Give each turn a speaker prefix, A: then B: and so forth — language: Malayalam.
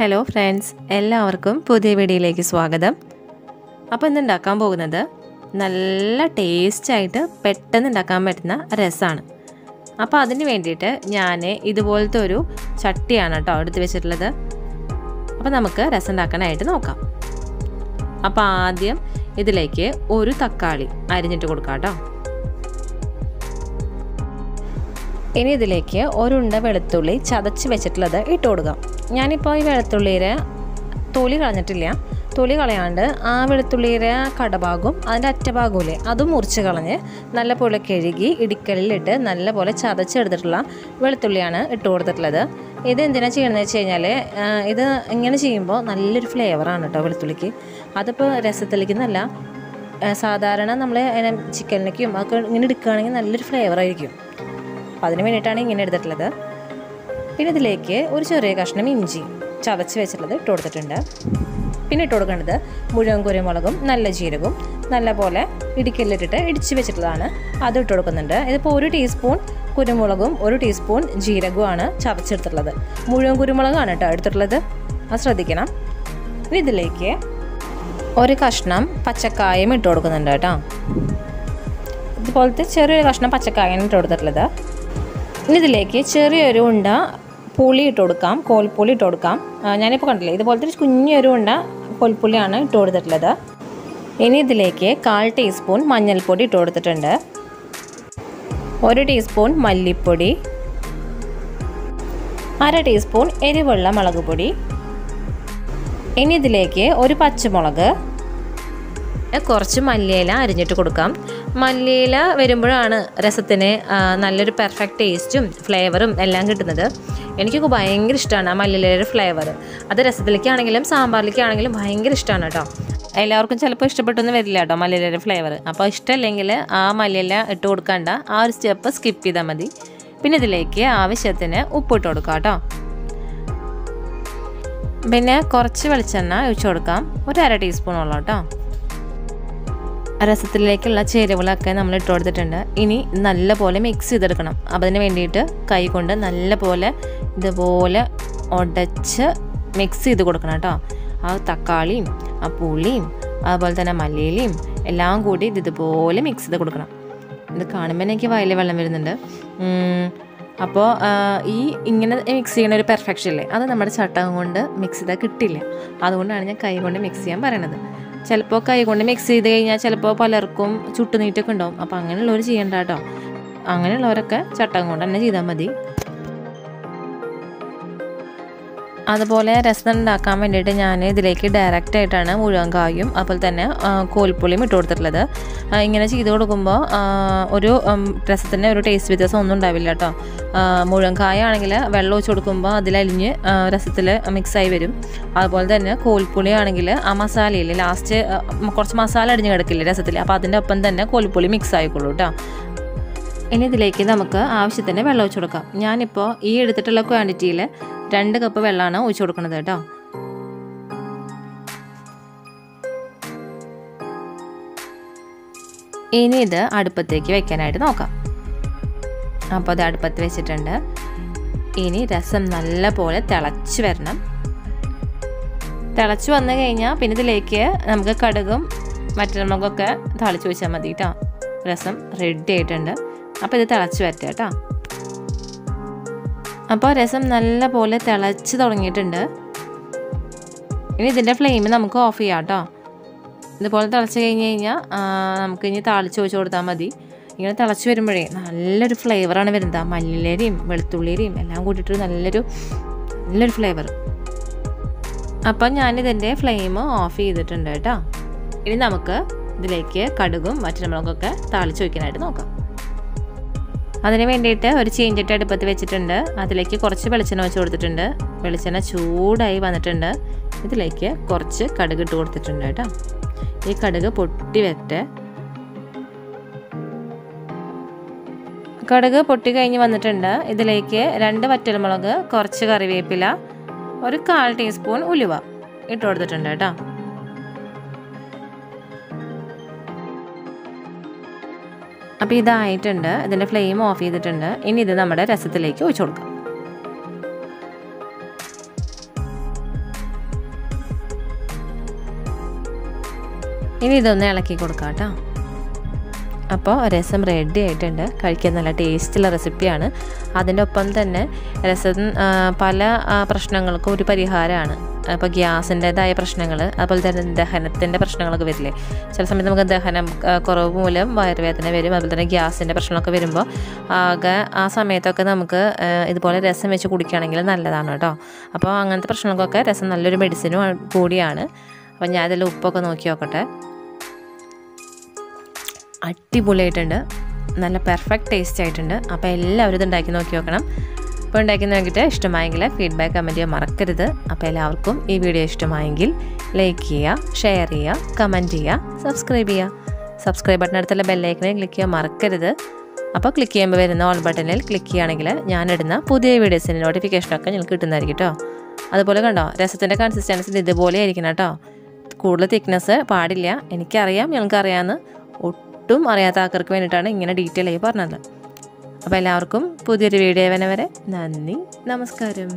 A: ഹലോ ഫ്രണ്ട്സ്, എല്ലാവർക്കും പുതിയ വീഡിയോയിലേക്ക് സ്വാഗതം. അപ്പോൾ ഇന്ന് ഉണ്ടാക്കാൻ പോകുന്നത് നല്ല ടേസ്റ്റായിട്ട് പെട്ടെന്ന് ഉണ്ടാക്കാൻ പറ്റുന്ന രസമാണ്. അപ്പോൾ അതിന് വേണ്ടിയിട്ട് ഞാൻ ഇതുപോലത്തെ ഒരു ചട്ടിയാണ് കേട്ടോ എടുത്ത് വെച്ചിട്ടുള്ളത്. അപ്പോൾ നമുക്ക് രസം ഉണ്ടാക്കാനായിട്ട് നോക്കാം. അപ്പോൾ ആദ്യം ഇതിലേക്ക് ഒരു തക്കാളി അരിഞ്ഞിട്ട് കൊടുക്കാം കേട്ടോ. ഇനി ഇതിലേക്ക് ഒരുണ്ട വെളുത്തുള്ളി ചതച്ച് വെച്ചിട്ടുള്ളത് ഇട്ട് കൊടുക്കാം. ഞാനിപ്പോൾ ഈ വെളുത്തുള്ളിയുടെ തൊലി കളഞ്ഞിട്ടില്ല. തൊലി കളയാണ്ട് ആ വെളുത്തുള്ളിയുടെ കടഭാഗവും അതിൻ്റെ അറ്റഭാഗമില്ലേ അതും മുറിച്ച് കളഞ്ഞ് നല്ലപോലെ കഴുകി ഇടിക്കലിലിട്ട് നല്ലപോലെ ചതച്ചെടുത്തിട്ടുള്ള വെളുത്തുള്ളിയാണ് ഇട്ട് കൊടുത്തിട്ടുള്ളത്. ഇത് എന്തിനാണ് ചെയ്യണമെന്ന് വെച്ച് കഴിഞ്ഞാൽ ഇത് ഇങ്ങനെ ചെയ്യുമ്പോൾ നല്ലൊരു ഫ്ലേവറാണ് കേട്ടോ വെളുത്തുള്ളിക്ക്. അതിപ്പോൾ രസത്തിലേക്ക് നല്ല സാധാരണ നമ്മൾ ചിക്കനിലേക്കും ഒക്കെ ഇങ്ങനെ എടുക്കുകയാണെങ്കിൽ നല്ലൊരു ഫ്ലേവറായിരിക്കും. അപ്പോൾ അതിന് വേണ്ടിയിട്ടാണ് ഇങ്ങനെ എടുത്തിട്ടുള്ളത്. പിന്നെ ഇതിലേക്ക് ഒരു ചെറിയ കഷ്ണം ഇഞ്ചി ചതച്ച് വെച്ചിട്ടുള്ളത് ഇട്ട് കൊടുത്തിട്ടുണ്ട്. പിന്നെ ഇട്ട് കൊടുക്കേണ്ടത് മുഴുവൻ കുരുമുളകും നല്ല ജീരകവും നല്ലപോലെ ഇടിക്കലിട്ടിട്ട് ഇടിച്ച് വെച്ചിട്ടുള്ളതാണ്, അത് ഇട്ട് കൊടുക്കുന്നുണ്ട്. ഇതിപ്പോൾ 1 ടീസ്പൂൺ കുരുമുളകും 1 ടീസ്പൂൺ ജീരകവുമാണ് ചതച്ചെടുത്തിട്ടുള്ളത്. മുഴുവൻ കുരുമുളകാണ് കേട്ടോ എടുത്തിട്ടുള്ളത്, അത് ശ്രദ്ധിക്കണം. ഇതിലേക്ക് ഒരു കഷ്ണം പച്ചക്കായം ഇട്ട് കൊടുക്കുന്നുണ്ട് കേട്ടോ. ഇതുപോലത്തെ ചെറിയൊരു കഷ്ണം പച്ചക്കായാണ് ഇട്ട് കൊടുത്തിട്ടുള്ളത്. ഇനി ഇതിലേക്ക് ചെറിയൊരു ഉണ്ട പുളി ഇട്ട് കൊടുക്കാം, കോൽപ്പുളി ഇട്ട് കൊടുക്കാം. ഞാനിപ്പോൾ കണ്ടില്ലേ ഇതുപോലത്തെ കുഞ്ഞൊരു ഉണ്ട കോൽപ്പുളിയാണ് ഇട്ട് കൊടുത്തിട്ടുള്ളത്. ഇനി ഇതിലേക്ക് 1/4 ടീസ്പൂൺ മഞ്ഞൾപ്പൊടി ഇട്ട് കൊടുത്തിട്ടുണ്ട്, 1 ടീസ്പൂൺ മല്ലിപ്പൊടി, 1/2 ടീസ്പൂൺ എരിവുള്ള മുളക് പൊടി. ഇനി ഇതിലേക്ക് ഒരു പച്ചമുളക്, കുറച്ച് മല്ലിയില അരിഞ്ഞിട്ട് കൊടുക്കാം. മല്ലിയില വരുമ്പോഴാണ് രസത്തിന് നല്ലൊരു പെർഫെക്റ്റ് ടേസ്റ്റും ഫ്ലേവറും എല്ലാം കിട്ടുന്നത്. എനിക്കൊക്കെ ഭയങ്കര ഇഷ്ടമാണ് ആ മല്ലിയിലയുടെ ഫ്ലേവർ. അത് രസത്തിലേക്കാണെങ്കിലും സാമ്പാറിലേക്കാണെങ്കിലും ഭയങ്കര ഇഷ്ടമാണ് കേട്ടോ. എല്ലാവർക്കും ചിലപ്പോൾ ഇഷ്ടപ്പെട്ടൊന്നും വരില്ല കേട്ടോ മല്ലിയിലയുടെ ഫ്ലേവർ. അപ്പോൾ ഇഷ്ടമല്ലെങ്കിൽ ആ മല്ലിയില ഇട്ട് കൊടുക്കേണ്ട, ആ ഒരു സ്റ്റെപ്പ് സ്കിപ്പ് ചെയ്താൽ മതി. പിന്നെ ഇതിലേക്ക് ആവശ്യത്തിന് ഉപ്പിട്ട് കൊടുക്കാം കേട്ടോ. പിന്നെ കുറച്ച് വെളിച്ചെണ്ണ ഒഴിച്ച് കൊടുക്കാം, ഒരു 1/2 ടീസ്പൂണോളം കേട്ടോ. രസത്തിലേക്കുള്ള ചേരുവകളൊക്കെ നമ്മൾ ഇട്ട് കൊടുത്തിട്ടുണ്ട്. ഇനി നല്ലപോലെ മിക്സ് ചെയ്തെടുക്കണം. അപ്പോൾ അതിന് വേണ്ടിയിട്ട് കൈ കൊണ്ട് നല്ലപോലെ ഇതുപോലെ ഉടച്ച് മിക്സ് ചെയ്ത് കൊടുക്കണം കേട്ടോ. ആ തക്കാളിയും ആ പുളിയും അതുപോലെ തന്നെ മല്ലിയിലയും എല്ലാം കൂടി ഇതുപോലെ മിക്സ് ചെയ്ത് കൊടുക്കണം. ഇത് കാണുമ്പോൾ എനിക്ക് വായിൽ വെള്ളം വരുന്നുണ്ട്. അപ്പോൾ ഈ ഇങ്ങനെ മിക്സ് ചെയ്യുന്ന ഒരു പെർഫെക്ഷൻ ഇല്ലേ, അത് നമ്മുടെ ചട്ടകം കൊണ്ട് മിക്സ് ചെയ്താൽ കിട്ടില്ല. അതുകൊണ്ടാണ് ഞാൻ കൈ കൊണ്ട് മിക്സ് ചെയ്യാൻ പറയണത്. ചിലപ്പോൾ കൈ കൊണ്ട് മിക്സ് ചെയ്ത് കഴിഞ്ഞാൽ ചിലപ്പോൾ പലർക്കും ചുട്ടുനീറ്റൊക്കെ ഉണ്ടാവും. അപ്പോൾ അങ്ങനെയുള്ളവർ ചെയ്യണ്ട കേട്ടോ. അങ്ങനെയുള്ളവരൊക്കെ ചട്ടകം കൊണ്ട് തന്നെ ചെയ്താൽ മതി. അതുപോലെ രസം ഉണ്ടാക്കാൻ വേണ്ടിയിട്ട് ഞാൻ ഇതിലേക്ക് ഡയറക്റ്റായിട്ടാണ് മുഴുവൻ കായും അതുപോലെ തന്നെ കോൽപ്പുളിയും ഇട്ട് കൊടുത്തിട്ടുള്ളത്. ഇങ്ങനെ ചെയ്ത് കൊടുക്കുമ്പോൾ ഒരു രസത്തിൻ്റെ ഒരു ടേസ്റ്റ് വ്യത്യാസം ഒന്നും ഉണ്ടാവില്ല കേട്ടോ. മുഴുവൻ കായ ആണെങ്കിൽ വെള്ളം ഒഴിച്ച് കൊടുക്കുമ്പോൾ അതിലലിഞ്ഞ് രസത്തിൽ മിക്സായി വരും. അതുപോലെ തന്നെ കോൽപ്പുളി ആണെങ്കിൽ ആ മസാലയിൽ ലാസ്റ്റ് കുറച്ച് മസാല അടിഞ്ഞ് കിടക്കില്ലേ രസത്തിൽ, അപ്പോൾ അതിൻ്റെ ഒപ്പം തന്നെ കോൽപ്പുളി മിക്സ് ആയിക്കോളൂ കേട്ടോ. ഇനി ഇതിലേക്ക് നമുക്ക് ആവശ്യത്തിന് വെള്ളം ഒഴിച്ച് കൊടുക്കാം. ഞാനിപ്പോൾ ഈ എടുത്തിട്ടുള്ള ക്വാണ്ടിറ്റിയിൽ 2 കപ്പ് വെള്ളമാണ് ഒഴിച്ച് കൊടുക്കുന്നത് കേട്ടോ. ഇനി ഇത് അടുപ്പത്തേക്ക് വെക്കാനായിട്ട് നോക്കാം. അപ്പോൾ അത് അടുപ്പത്ത് വെച്ചിട്ടുണ്ട്. ഇനി രസം നല്ല പോലെ തിളച്ച് വരണം. തിളച്ച് വന്നു കഴിഞ്ഞാൽ പിന്നെ ഇതിലേക്ക് നമുക്ക് കടുകും വറ്റൽമുളകൊക്കെ താളിച്ച് വെച്ചാൽ മതി കേട്ടോ. രസം റെഡി ആയിട്ടുണ്ട്. അപ്പോൾ ഇത് തിളച്ച് വരട്ടെ കേട്ടോ. അപ്പോൾ രസം നല്ല പോലെ തിളച്ച് തുടങ്ങിയിട്ടുണ്ട്. ഇനി ഇതിൻ്റെ ഫ്ലെയിം നമുക്ക് ഓഫ് ചെയ്യാം കേട്ടോ. ഇതുപോലെ തിളച്ച് കഴിഞ്ഞ് കഴിഞ്ഞാൽ നമുക്ക് ഇനി താളിച്ച് ഒഴിച്ച് കൊടുത്താൽ മതി. ഇങ്ങനെ തിളച്ച് വരുമ്പോഴേ നല്ലൊരു ഫ്ലേവറാണ് വരുന്നത്. മല്ലിയിലയും വെളുത്തുള്ളിയും എല്ലാം കൂട്ടിയിട്ട് നല്ലൊരു ഫ്ലേവർ. അപ്പം ഞാനിതിൻ്റെ ഫ്ലെയിം ഓഫ് ചെയ്തിട്ടുണ്ട് കേട്ടോ. ഇനി നമുക്ക് ഇതിലേക്ക് കടുകും വറ്റൽമുളകൊക്കെ താളിച്ച് വയ്ക്കാനായിട്ട് നോക്കാം. അതിന് വേണ്ടിയിട്ട് ഒരു ചീഞ്ചട്ടി അടുപ്പത്ത് വെച്ചിട്ടുണ്ട്. അതിലേക്ക് കുറച്ച് വെളിച്ചെണ്ണ വെച്ച് കൊടുത്തിട്ടുണ്ട്. വെളിച്ചെണ്ണ ചൂടായി വന്നിട്ടുണ്ട്. ഇതിലേക്ക് കുറച്ച് കടുക് ഇട്ട് കൊടുത്തിട്ടുണ്ട് കേട്ടോ. ഈ കടുക് പൊട്ടി വരട്ടെ. കടുക് പൊട്ടി കഴിഞ്ഞ് വന്നിട്ടുണ്ട്. ഇതിലേക്ക് 2 വറ്റൽമുളക്, കുറച്ച് കറിവേപ്പില, ഒരു 1/4 ടീസ്പൂൺ ഉലുവ ഇട്ട് കൊടുത്തിട്ടുണ്ട് കേട്ടോ. അപ്പോൾ ഇതായിട്ടുണ്ട്. ഇതിൻ്റെ ഫ്ലെയിം ഓഫ് ചെയ്തിട്ടുണ്ട്. ഇനി ഇത് നമ്മുടെ രസത്തിലേക്ക് ഒഴിച്ചു കൊടുക്കാം. ഇനി ഇതൊന്ന് ഇളക്കി കൊടുക്കാം കേട്ടോ. അപ്പോൾ രസം റെഡി ആയിട്ടുണ്ട്. കഴിക്കാൻ നല്ല ടേസ്റ്റുള്ള റെസിപ്പിയാണ്. അതിൻ്റെ ഒപ്പം തന്നെ രസം പല പ്രശ്നങ്ങൾക്കും ഒരു പരിഹാരമാണ്. അപ്പോൾ ഗ്യാസിൻ്റേതായ പ്രശ്നങ്ങൾ, അതുപോലെ തന്നെ ദഹനത്തിൻ്റെ പ്രശ്നങ്ങളൊക്കെ വരില്ലേ, ചില സമയത്ത് നമുക്ക് ദഹനം കുറവ് മൂലം വയറുവേദന വരും. അതുപോലെ തന്നെ ഗ്യാസിൻ്റെ പ്രശ്നമൊക്കെ വരുമ്പോൾ ആകെ ആ സമയത്തൊക്കെ നമുക്ക് ഇതുപോലെ രസം വെച്ച് കുടിക്കുകയാണെങ്കിൽ നല്ലതാണ് കേട്ടോ. അപ്പോൾ അങ്ങനത്തെ പ്രശ്നങ്ങൾക്കൊക്കെ രസം നല്ലൊരു മെഡിസിനും കൂടിയാണ്. അപ്പോൾ ഞാൻ അതിൽ ഉപ്പൊക്കെ നോക്കി നോക്കട്ടെ. അടിപൊളിയായിട്ടുണ്ട്, നല്ല പെർഫെക്റ്റ് ടേസ്റ്റ് ആയിട്ടുണ്ട്. അപ്പോൾ എല്ലാവരും ഇത് ഉണ്ടാക്കി നോക്കി നോക്കണം. അപ്പോൾ ഉണ്ടാക്കി നോക്കിയിട്ട് ഇഷ്ടമായെങ്കിൽ ഫീഡ്ബാക്ക് കമൻറ്റ് ചെയ്യാൻ മറക്കരുത്. അപ്പോൾ എല്ലാവർക്കും ഈ വീഡിയോ ഇഷ്ടമായെങ്കിൽ ലൈക്ക് ചെയ്യുക, ഷെയർ ചെയ്യുക, കമൻറ്റ് ചെയ്യുക, സബ്സ്ക്രൈബ് ചെയ്യുക. സബ്സ്ക്രൈബ് ബട്ടണടുത്തുള്ള ബെല്ലൈക്കനെ ക്ലിക്ക് ചെയ്യാൻ മറക്കരുത്. അപ്പോൾ ക്ലിക്ക് ചെയ്യുമ്പോൾ വരുന്ന ഓൾ ബട്ടണിൽ ക്ലിക്ക് ചെയ്യുകയാണെങ്കിൽ ഞാനിടുന്ന പുതിയ വീഡിയോസിൻ്റെ നോട്ടിഫിക്കേഷനൊക്കെ നിങ്ങൾക്ക് കിട്ടുന്നതായിരിക്കും കേട്ടോ. അതുപോലെ കണ്ടോ, രസത്തിൻ്റെ കൺസിസ്റ്റൻസി ഇതുപോലെ ആയിരിക്കണം കേട്ടോ. കൂടുതൽ തിക്നെസ് പാടില്ല. എനിക്കറിയാം, ഞങ്ങൾക്കറിയാമെന്ന്. ഒട്ടും അറിയാത്ത ആൾക്കാർക്ക് വേണ്ടിയിട്ടാണ് ഇങ്ങനെ ഡീറ്റെയിൽ ആയി പറഞ്ഞത്. അപ്പോൾ എല്ലാവർക്കും പുതിയൊരു വീഡിയോ വരെ നന്ദി, നമസ്കാരം.